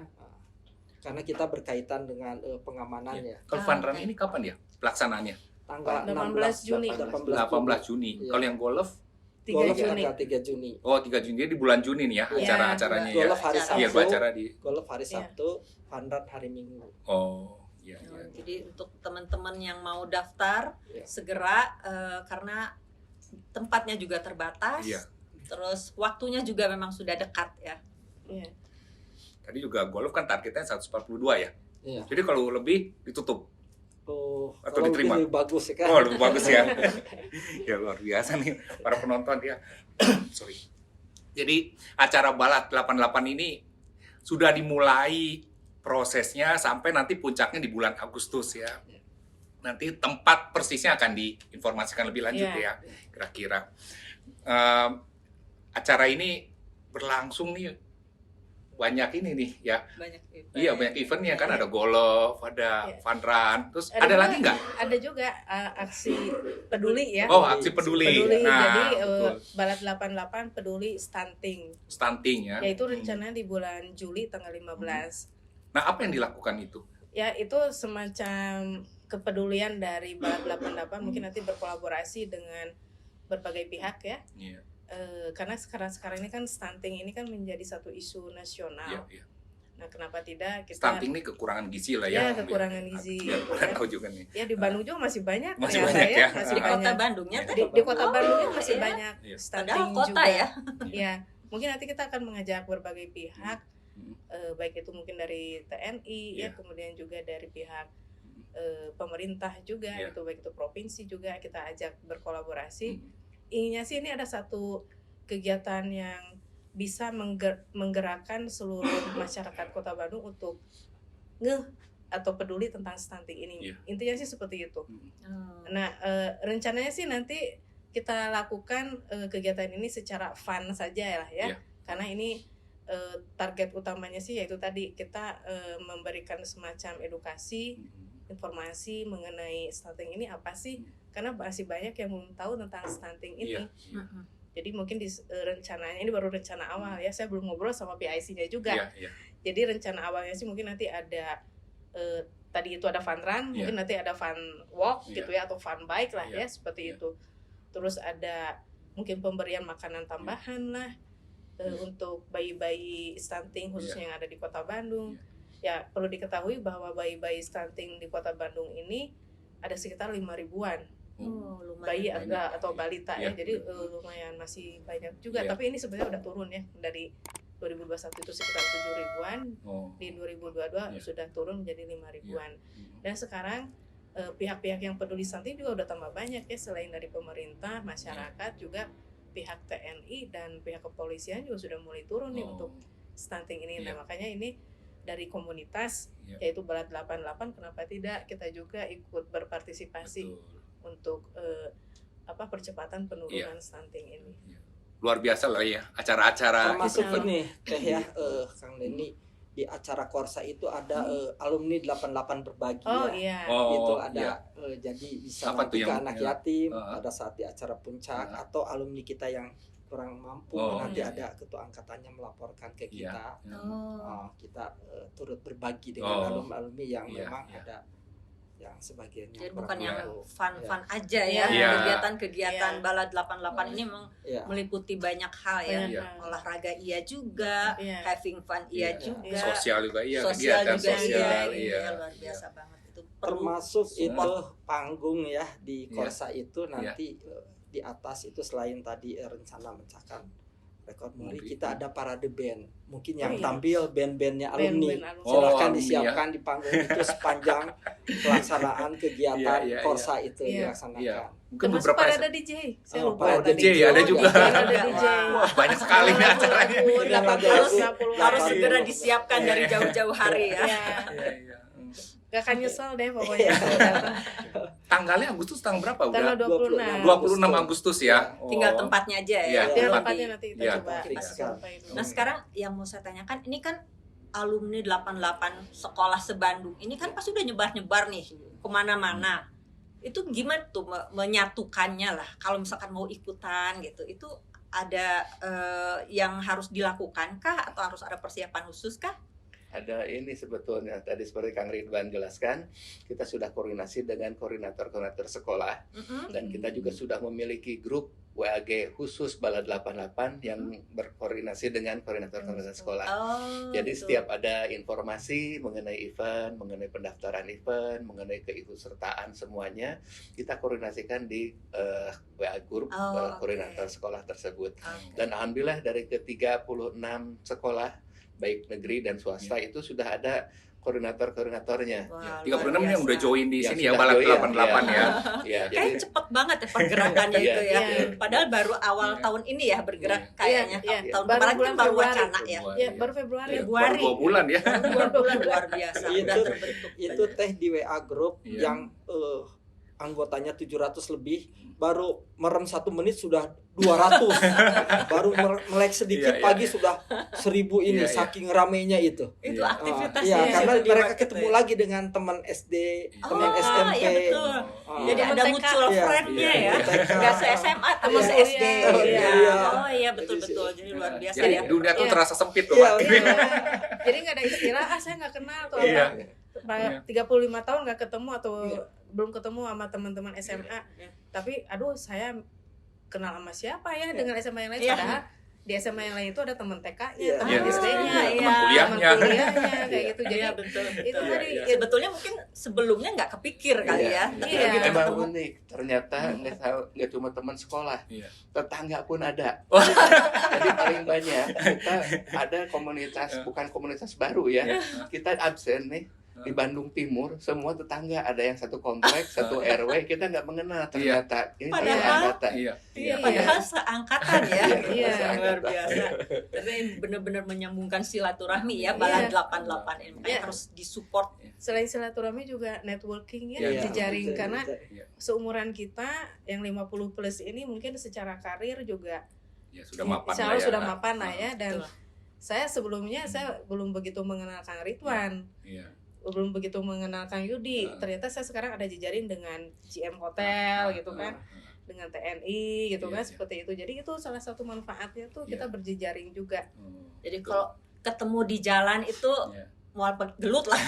Karena kita berkaitan dengan pengamanannya. Kalau Ah, Fun Run oke. ini kapan ya pelaksanaannya? Tanggal 18 Juni. 18 Juni. Iya. Kalau yang golf 3 Golf Juni. tanggal 3 Juni. oh 3 Juni di bulan Juni nih ya Iya. acara-acaranya ya. Golf hari Acara. Iya, Sabtu, acara di golf hari Iya. Sabtu, Fun Run hari Minggu. Oh, iya iya. Jadi untuk teman-teman yang mau daftar Iya. segera karena tempatnya juga terbatas. Iya. Terus waktunya juga memang sudah dekat ya. Iya. Tadi juga golf kan targetnya 142 ya. Iya. Jadi kalau lebih ditutup. Oh, Atau kalau diterima? lebih bagus ya kan. Oh, lebih bagus ya. Ya luar biasa nih para penonton ya. Sorry. Jadi acara Balat 88 ini sudah dimulai prosesnya sampai nanti puncaknya di bulan Agustus ya. Nanti tempat persisnya akan diinformasikan lebih lanjut Iya. ya kira-kira. Acara ini berlangsung nih banyak ini nih ya. Banyak event. Iya banyak eventnya kan, ada golf, ada Iya. fun run, terus ada juga- lagi nggak? Ada juga aksi peduli ya. Oh aksi peduli. Peduli. Nah, Jadi betul. Balat 88 peduli stunting. Stunting ya. Yaitu rencananya di bulan Juli tanggal 15. Nah apa yang dilakukan itu? Ya itu semacam kepedulian dari Balat 88 mungkin nanti berkolaborasi dengan berbagai pihak ya. Iya, Karena sekarang ini kan stunting ini kan menjadi satu isu nasional. iya, iya. Nah, kenapa tidak kita Stunting ini kekurangan gizi lah ya. Ya, kekurangan gizi. Biar kalian tahu juga nih. ya di Bandung juga masih banyak Masih ternyata banyak ya. masih Di kota banyak. Bandungnya Iya. tadi. Di kota Bandung juga masih Iya. banyak Iya. stunting Padahal kota juga. ya. Ya, mungkin nanti kita akan mengajak berbagai pihak, Hmm. baik itu mungkin dari TNI ya, Iya. kemudian juga dari pihak pemerintah juga, Iya. gitu, baik itu provinsi juga kita ajak berkolaborasi. Hmm. Inginnya sih ini ada satu kegiatan yang bisa menggerakkan seluruh masyarakat Kota Bandung untuk ngeh atau peduli tentang stunting ini. Iya. Intinya sih seperti itu. Hmm. Nah, rencananya sih nanti kita lakukan kegiatan ini secara fun saja lah ya. Iya. Karena ini target utamanya sih yaitu tadi kita memberikan semacam edukasi, informasi mengenai stunting ini apa sih? Karena masih banyak yang belum tahu tentang stunting ini. Iya, iya. Jadi mungkin di rencananya ini baru rencana awal ya. Saya belum ngobrol sama PIC-nya juga. Iya, iya. Jadi rencana awalnya sih mungkin nanti ada tadi itu ada fun run, Iya. mungkin nanti ada fun walk Iya. gitu ya atau fun bike lah Iya. ya seperti Iya. itu. Terus ada mungkin pemberian makanan tambahan lah untuk bayi-bayi stunting khususnya yang ada di Kota Bandung. Ya perlu diketahui bahwa bayi-bayi stunting di Kota Bandung ini ada sekitar 5.000-an Oh, lumayan bayi banyak. atau balita Iya. ya. Jadi lumayan masih banyak juga. Iya. Tapi ini sebenarnya udah turun ya dari 2021 itu sekitar 7.000-an. Oh. Di 2022 Iya. sudah turun menjadi 5.000-an. Hmm. Dan sekarang pihak-pihak yang peduli stunting juga udah tambah banyak ya, selain dari pemerintah, masyarakat juga pihak TNI dan pihak kepolisian juga sudah mulai turun nih Oh. untuk stunting ini. Iya. Nah, makanya ini dari komunitas Iya. yaitu Balat 88, kenapa tidak kita juga ikut berpartisipasi Betul. untuk percepatan penurunan stunting ini. Luar biasa lah ya acara-acara. Termasuk Insya Allah. ini teh ya Kang Denny, di acara Korsa itu ada alumni 88 berbagi Oh ya. iya. Itu Oh, ada iya. Jadi bisa Apa tuh nanti ke yang- anak yang- yatim uh, pada saat di acara puncak uh. atau alumni kita yang kurang mampu Oh, nanti iya. ada ketua angkatannya melaporkan ke Iya. kita. Oh. Kita turut berbagi dengan Oh. alumni yang Iya, memang iya. ada yang sebagian Jadi kurang bukan yang mampu. fun-fun aja ya, Iya. kegiatan-kegiatan Iya. Bala 88 ini memang Ya. meliputi banyak hal ya. Banyak Iya. hal. Olahraga iya juga, Iya. having fun iya Iya. juga, Iya. Sosial juga iya, sosial kegiatan juga sosial iya, iya. luar biasa banget itu. Perlu Termasuk support. itu panggung ya di Iya. Korsa itu nanti di atas itu selain tadi rencana memecahkan rekor muri, Muri. kita ada parade band. Mungkin Oh, yang iya. tampil band-bandnya alumni. Band-band alumni. Oh, Silahkan alumni, disiapkan di panggung itu sepanjang pelaksanaan kegiatan Iya, iya, Korsa itu Iya. dilaksanakan. Iya. Mungkin Termasuk beberapa parade DJ. Saya Oh, lupa parade tadi. DJ ada juga. Parade DJ. Wah, banyak sekali nih acaranya. Lagu 80 harus Iya. segera disiapkan dari jauh-jauh hari ya. Iya. Iya, iya. Gak akan nyesel deh pokoknya. Tanggalnya Agustus tanggal berapa Tanggal udah? 26. 26 Agustus ya. Oh. Tinggal tempatnya aja ya. Iya, Biar Belum tempatnya di- nanti kita Iya, coba fix. sampai dulu. Nah sekarang yang mau saya tanyakan, ini kan alumni 88 sekolah se-Bandung, ini kan pasti udah nyebar-nyebar nih kemana-mana. Itu gimana tuh menyatukannya lah, kalau misalkan mau ikutan gitu, itu ada yang harus dilakukan kah atau harus ada persiapan khusus kah? Ada ini sebetulnya tadi seperti Kang Ridwan jelaskan, kita sudah koordinasi dengan koordinator-koordinator sekolah Mm-mm. dan kita juga sudah memiliki grup WAG khusus Bala 88 yang berkoordinasi dengan koordinator-koordinator sekolah. Oh, Jadi gitu. setiap ada informasi mengenai event, mengenai pendaftaran event, mengenai keikutsertaan semuanya, kita koordinasikan di WA grup Oh, koordinator oke. sekolah tersebut. Oke. Dan alhamdulillah dari ke-36 sekolah baik negeri dan swasta itu sudah ada koordinator-koordinatornya. Wah, 36 luar yang udah biasa. join di Yang sini ya, sudah Balat join, 88 ya. Ya, Kayak jadi cepet banget ya pergerakannya Iya, itu ya. iya. Padahal baru awal Iya. tahun ini ya bergerak Iya. kayaknya. Iya, Tahun baru kemarin bulan kan baru Februari. wacana ya. Ya, baru Februari. Iya, Februari. baru 2 bulan ya. 2 bulan luar biasa Itu- udah terbentuk. Itu teh di WA grup Iya. yang anggotanya 700 lebih, baru merem 1 menit sudah 200. Baru melek sedikit Iya, iya, pagi iya. sudah 1000 ini, Iya, iya. saking ramenya itu. Itu Iya. aktivitasnya. Iya, Iya, karena sudah mereka dibuat ketemu gitu ya. lagi dengan teman SD, teman Oh, SMP. iya betul. Ah. Jadi Teman ada TK. mutual Iya. friend-nya Iya, ya. TK. Enggak se-SMA tapi Teman se-SD. kuliah. Iya. Oh iya betul-betul. Jadi luar biasa Jadi ya. dunia tuh Iya. terasa sempit tuh, Iya, Mak. iya. Jadi nggak ada istilah, saya nggak kenal atau Iya. apa. 35 tahun nggak ketemu atau Iya. belum ketemu sama teman-teman SMA. Iya. Tapi aduh saya kenal sama siapa ya Iya. dengan SMA yang lain. Iya. Padahal di SMA yang lain itu ada teman TK-nya, Iya. teman Iya. SD-nya, Iya. Teman teman kuliahnya. kuliahnya kayak gitu. Jadi Iya betul. itu betul. tadi Iya, ya, Sebetulnya mungkin sebelumnya nggak kepikir kali ya. Tapi Iya. begitu emang ketemu. unik. Ternyata nggak cuma teman sekolah, Iya. tetangga pun ada. Oh. Jadi paling banyak kita ada komunitas, bukan komunitas baru ya. Kita absen nih di Bandung Timur, semua tetangga, ada yang satu komplek, satu RW, kita nggak mengenal ternyata. Ini Padahal- ternyata. Iya. Iya, padahal seangkatan ya. Iya. Luar biasa. Tapi benar-benar menyambungkan silaturahmi ya, Bala Iya. 88 ini makanya Iya. harus disupport. selain silaturahmi juga networking ya, Iya. jejaring Iya. karena Iya. seumuran kita yang 50 plus ini mungkin secara karir juga Ya, sudah mapan insya lah Allah ya. sudah mapan lah ya, dan Betul. saya sebelumnya saya belum begitu mengenal Kang Ridwan, Iya. belum begitu mengenal Kang Yudi. Ternyata saya sekarang ada jejaring dengan GM Hotel gitu kan, dengan TNI gitu Iya, kan, iya. seperti itu. Jadi itu salah satu manfaatnya tuh kita Iya. berjejaring juga. Jadi Betul. kalau ketemu di jalan itu Iya. mual gelut lah.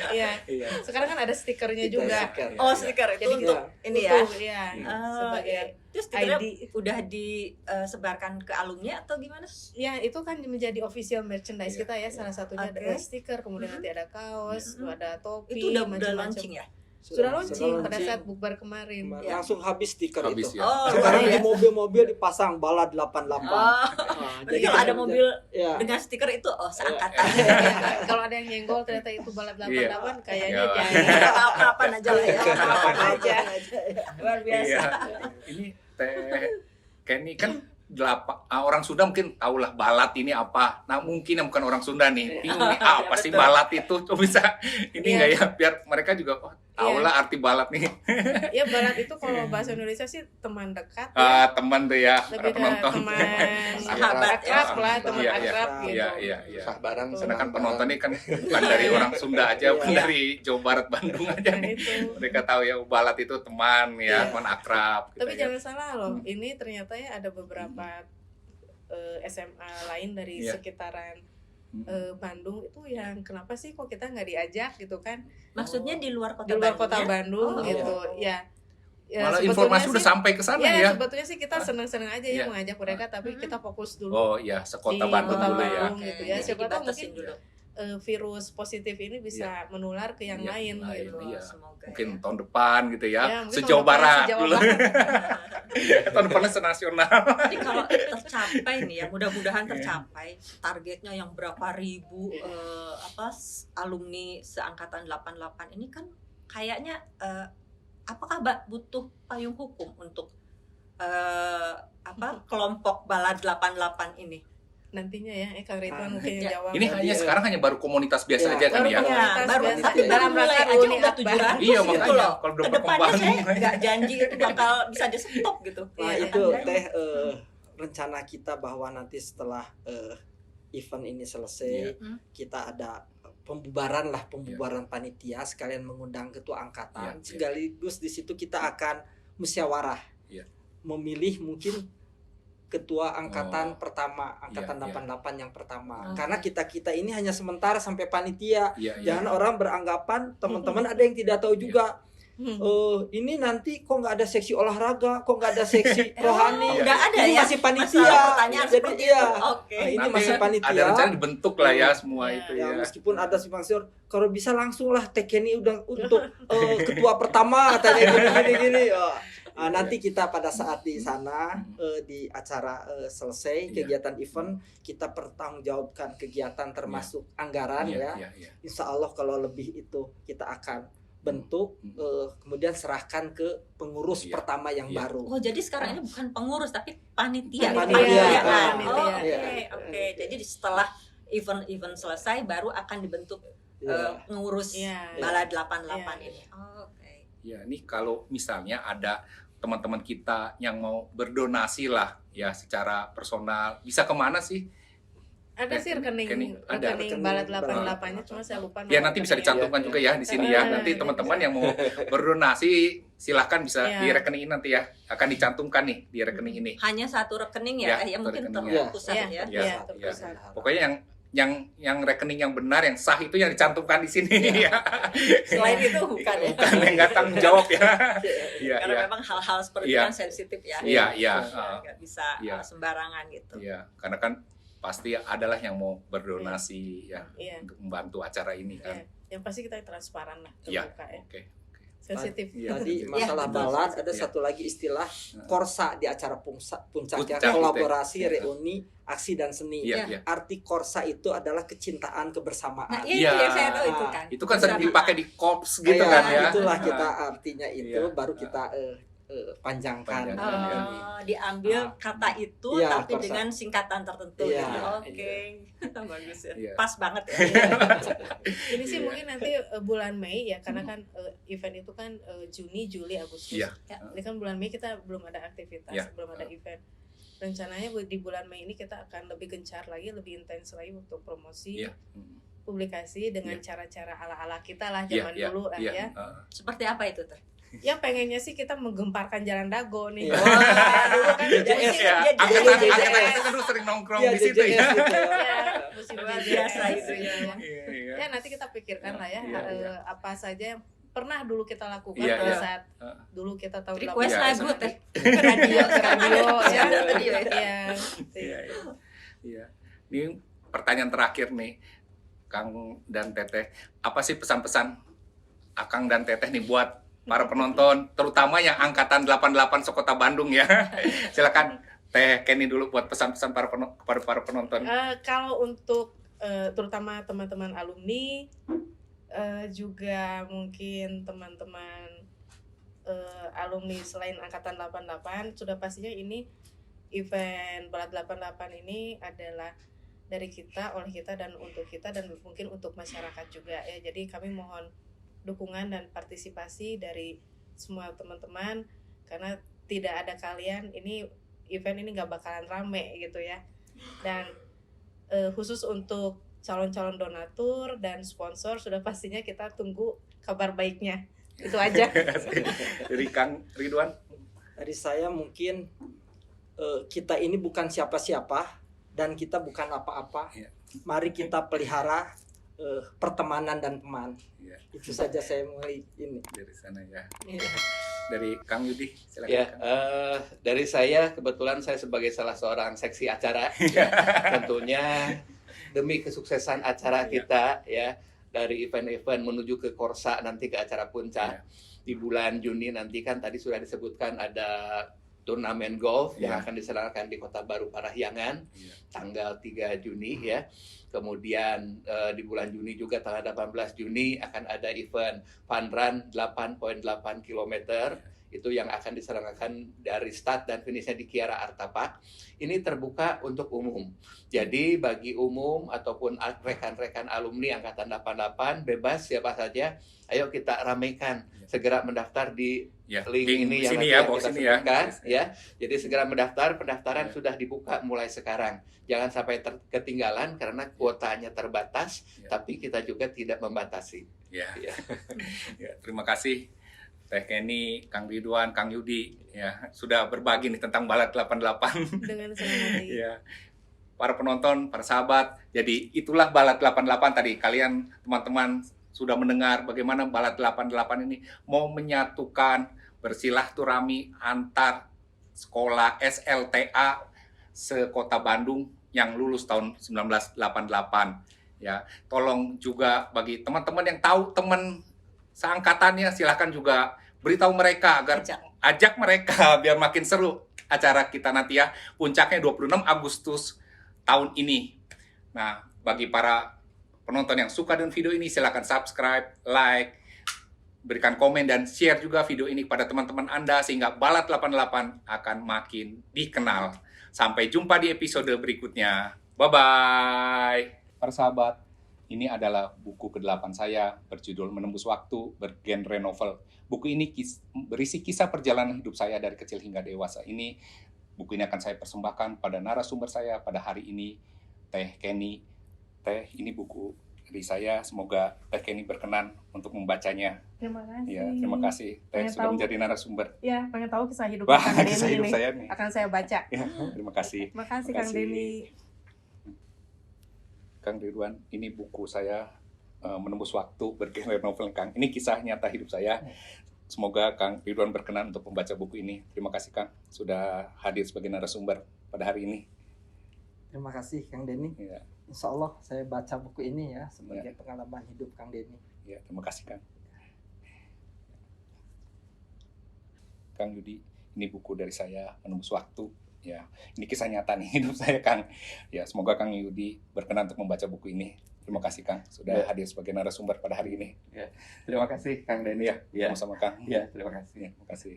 Iya. Iya. Sekarang kan ada stikernya Kita juga. stiker. Oh, stiker itu Jadi untuk ini ya. Utuh, iya. Oh, Sebagai iya. Itu stikernya ID. udah disebarkan ke alumni atau gimana? Ya, itu kan menjadi official merchandise Iya, kita ya. Salah satunya Oke. ada stiker, kemudian nanti ada kaos, Mhm. ada topi, Itu udah macam-macam. launching ya? Sudah launching pada launching. saat bukber kemarin. Ya. Langsung habis stiker Habis itu. ya. Oh, Sekarang luar di biasa. mobil-mobil dipasang Bala 88. Oh, Nah, jadi kalau ada mobil ya. dengan stiker itu oh seangkatan. Ya, kalau ada yang nyenggol ternyata itu Balat 88 kayaknya Iya. jangan. Ada apa-apaan aja lah ya. Apa-apa aja. Luar biasa. Iya. Ini Teh Kenny kan orang Sunda mungkin tahulah balat ini apa. Nah mungkin yang bukan orang Sunda nih bingung nih apa sih balat itu, tuh bisa ini nggak ya biar mereka juga tahulah arti balat nih. Ya balat itu kalau bahasa Indonesia sih teman dekat. Teman tuh ya, Lebih para penonton. teman Sahabat, akrab lah, teman Iya, akrab iya. gitu. Iya. Susah barang. Sedangkan penonton ini kan bukan dari orang Sunda aja, bukan Iya. dari Jawa Barat, Bandung aja Nah, nih. itu. Mereka tahu ya balat itu teman ya, Iya. teman akrab. Gitu Tapi ya. jangan salah loh, ini ternyata ya ada beberapa SMA lain dari Iya. sekitaran Hmm. Bandung itu yang kenapa sih kok kita nggak diajak gitu kan, Maksudnya di luar kota di luar Bandung kota ya? Bandung Oh. gitu ya. Ya, Malah sebetulnya informasi sih- udah sampai ke sana ya, ya. sebetulnya sih kita senang-senang aja Iya. ya mengajak mereka, tapi kita fokus dulu Oh iya, sekota di Bandung kota dulu ya. Bandung gitu ya. Jadi Siapa tahu dibatasin mungkin dulu. virus positif ini bisa menular ke yang Iya, lain lain, gitu. iya. Semoga Mungkin ya. tahun depan gitu ya, Ya, mungkin sejauh tahun depan barat sejauh dulu. barat. Tahun depannya senasional. Jadi kalau tercapai nih ya, mudah-mudahan tercapai targetnya yang berapa ribu alumni seangkatan 88 ini kan kayaknya apakah Mbak butuh payung hukum untuk kelompok Balad 88 ini? Nantinya ya, Kang Ridwan mungkin yang Ya. jawab. Ini hanya sekarang hanya baru komunitas biasa Iya, aja kan baru ya. komunitas baru biasa. tapi Dalam mulai rangka aja Uni udah Akbar. 700 Iya, gitu makanya loh. kalau udah Kedepannya berkembang. saya nggak janji itu bakal bisa di stop gitu. Nah Iya, itu Tandanya. teh rencana kita bahwa nanti setelah event ini selesai Iya. kita ada pembubaran panitia, sekalian mengundang ketua angkatan, Iya. sekaligus di situ kita akan musyawarah Iya. memilih mungkin ketua angkatan pertama, angkatan Iya, iya. 88 yang pertama. Oke. Karena kita ini hanya sementara sampai panitia. Iya, iya. Jangan orang beranggapan teman-teman ada yang tidak tahu juga. Ini nanti kok nggak ada seksi olahraga, kok nggak ada seksi rohani. Oh, nggak ada ini ya? masih panitia. Masalah pertanyaan Jadi seperti iya. itu. Oke. Nah, ini Nanti masih panitia. ada rencana dibentuk lah ya semua Iya. itu Ya, ya. meskipun ada simpang siur, kalau bisa langsung lah Teh Kenny udah untuk ketua pertama katanya gini. Nanti kita pada saat di sana di acara selesai Iya. kegiatan event, kita pertanggungjawabkan kegiatan termasuk anggaran ya. Iya. Insya Allah kalau lebih itu kita akan bentuk, kemudian serahkan ke pengurus Iya. pertama yang Iya. baru. Oh, jadi sekarang ini bukan pengurus tapi panitia. Panitia. Oh, Iya. oke. Jadi setelah event selesai baru akan dibentuk Ya. ngurus Iya. Balad 88 Iya. ini. Oh, oke. Ya, ini kalau misalnya ada teman-teman kita yang mau berdonasi lah ya secara personal, bisa kemana sih? Ada sih rekening Ada. Balad 88-nya, cuma saya lupa. Ya nomor nanti bisa rekeningnya. dicantumkan juga ya di sini ya. Nanti teman-teman yang mau berdonasi silahkan bisa Iya. di rekening ini nanti ya. Akan dicantumkan nih di rekening ini. Hanya satu rekening Ya, ya, satu mungkin rekening, ya. terpusat Iya. ya. Iya. Iya, terpusat. Pokoknya yang rekening yang benar, yang sah itu yang dicantumkan di sini ya. Selain itu bukan ya. Bukan yang nggak tanggung jawab ya. Iya, Karena iya. memang hal-hal seperti Iya. yang sensitif ya. Iya, iya. Nggak bisa Iya. sembarangan gitu. Iya, karena kan pasti adalah yang mau berdonasi ya Iya. untuk membantu acara ini kan. Iya. Yang pasti kita transparan lah, Iya. terbuka ya. Oke. Sensitif. Iya. Tadi masalah betul. balad ada Iya. satu lagi istilah korsa di acara puncak ya, Puncak, kolaborasi, gitu ya. reuni, aksi dan seni. Iya, Iya. iya. Arti korsa itu adalah kecintaan Nah, kebersamaan. iya, Iya. saya tahu itu kan. Itu kan sering Bersama. dipakai di korps gitu Iya, kan ya. itulah Ah. kita artinya itu Iya. baru kita panjangkan. Panjangkan, Iya. ya. Diambil Ah. kata itu Iya, tapi korsa. dengan singkatan tertentu. Iya. gitu. Oke. Bagus ya. Iya. Pas banget ya. Ini sih Iya. mungkin nanti bulan Mei ya, karena kan event itu kan Juni, Juli, Agustus. Iya. Ini kan bulan Mei kita belum ada aktivitas, Iya. belum ada event. Rencananya di bulan Mei ini kita akan lebih gencar lagi, lebih intens lagi untuk promosi, Iya. Hmm. publikasi dengan Iya. cara-cara ala-ala kita lah Iya, zaman iya, dulu lah iya. ya. Seperti apa itu teh? Ya pengennya sih kita menggemparkan Jalan Dago nih. Iya. Wah, dulu kan Iya, jadi Iya, jadi angkatan JJS. angkatan itu kan dulu sering nongkrong Iya, di situ ya. JJS gitu ya. Ya, musim Luar JJS biasa itu ya. ya. Iya, iya. Ya nanti kita pikirkan lah ya, Iya, iya. apa saja yang pernah dulu kita lakukan Iya, pada iya. saat dulu kita tahun Request Iya, lagu sama. teh ke radio, sekarang ada radio masih ya. ada radio ya. Iya. Iya, iya. Iya. Ini pertanyaan terakhir nih, Kang dan Teteh. Apa sih pesan-pesan Akang dan Teteh nih buat para penonton, terutama yang angkatan 88 sekota Bandung ya. Silakan Teh Kenny dulu buat pesan-pesan kepada para penonton. Kalau untuk terutama teman-teman alumni, juga mungkin teman-teman alumni selain angkatan 88, sudah pastinya ini event Balat 88 ini adalah dari kita, oleh kita, dan untuk kita, dan mungkin untuk masyarakat juga ya. Jadi kami mohon dukungan dan partisipasi dari semua teman-teman, karena tidak ada kalian ini event ini nggak bakalan rame gitu ya. Dan khusus untuk calon-calon donatur dan sponsor sudah pastinya kita tunggu kabar baiknya. Itu aja. Dari Kang Ridwan. Dari saya mungkin kita ini bukan siapa-siapa dan kita bukan apa-apa. Iya. Mari kita pelihara pertemanan dan teman. Iya. Itu saja saya mulai ini. Dari sana ya. Iya. Dari Kang Yudi, silakan. Ya, Kang. dari saya kebetulan saya sebagai salah seorang seksi acara, tentunya demi kesuksesan acara kita ya, dari event-event menuju ke Korsa nanti ke acara puncak di bulan Juni nanti, kan tadi sudah disebutkan ada turnamen golf yang akan diselenggarakan di Kota Baru Parahyangan tanggal 3 Juni ya. Kemudian di bulan Juni juga tanggal 18 Juni akan ada event fun run 8.8 km itu yang akan diselenggarakan dari start dan finishnya di Kiara Artapak. Ini terbuka untuk umum. Jadi bagi umum ataupun rekan-rekan alumni angkatan 88 bebas siapa saja, ayo kita ramaikan, segera mendaftar di link ini yang sini nanti ya, kita sini sebutkan ya. Jadi segera mendaftar, pendaftaran sudah dibuka mulai sekarang. Jangan sampai ketinggalan karena kuotanya terbatas, tapi kita juga tidak membatasi. Ya. Ya, terima kasih Teh Kenny, Kang Ridwan, Kang Yudi ya sudah berbagi nih tentang Balat 88. Dengan senang hati. Ya. Para penonton, para sahabat, jadi itulah Balat 88 tadi. Kalian teman-teman sudah mendengar bagaimana Balat 88 ini mau menyatukan bersilaturahmi antar sekolah SLTA se-Kota Bandung yang lulus tahun 1988 ya. Tolong juga bagi teman-teman yang tahu teman seangkatannya, silahkan juga beritahu mereka agar ajak mereka biar makin seru acara kita nanti ya. Puncaknya 26 Agustus tahun ini. Nah, bagi para penonton yang suka dengan video ini, silahkan subscribe, like, berikan komen, dan share juga video ini kepada teman-teman Anda sehingga Balat 88 akan makin dikenal. Sampai jumpa di episode berikutnya. Bye-bye. Para sahabat, ini adalah buku ke-8 saya berjudul Menembus Waktu bergenre novel. Buku ini berisi kisah perjalanan hidup saya dari kecil hingga dewasa. Buku ini akan saya persembahkan pada narasumber saya pada hari ini, Teh Kenny. Teh, ini buku dari saya. Semoga Teh Kenny berkenan untuk membacanya. Terima kasih. Ya, terima kasih Teh Pengen sudah tahu. menjadi narasumber. Ya, pengen tahu kisah hidup Wah, Kang kisah Denny hidup nih. saya nih. Akan saya baca. Ya, terima kasih. Terima kasih Terima Kang kasih. Denny. Kang Ridwan, ini buku saya Menembus Waktu bergenre novel, Kang. Ini kisah nyata hidup saya. Semoga Kang Ridwan berkenan untuk membaca buku ini. Terima kasih Kang sudah hadir sebagai narasumber pada hari ini. Terima kasih Kang Denny. Ya, Insya Allah saya baca buku ini ya sebagai pengalaman hidup Kang Denny. ya, terima kasih Kang. Kang Yudi, ini buku dari saya Menembus Waktu. Ya, ini kisah nyata nih hidup saya Kang. Ya, semoga Kang Yudi berkenan untuk membaca buku ini. Terima kasih Kang sudah hadir sebagai narasumber pada hari ini. Terima kasih Kang Denny ya. Sama-sama Kang. Ya, terima kasih. Ya, terima kasih.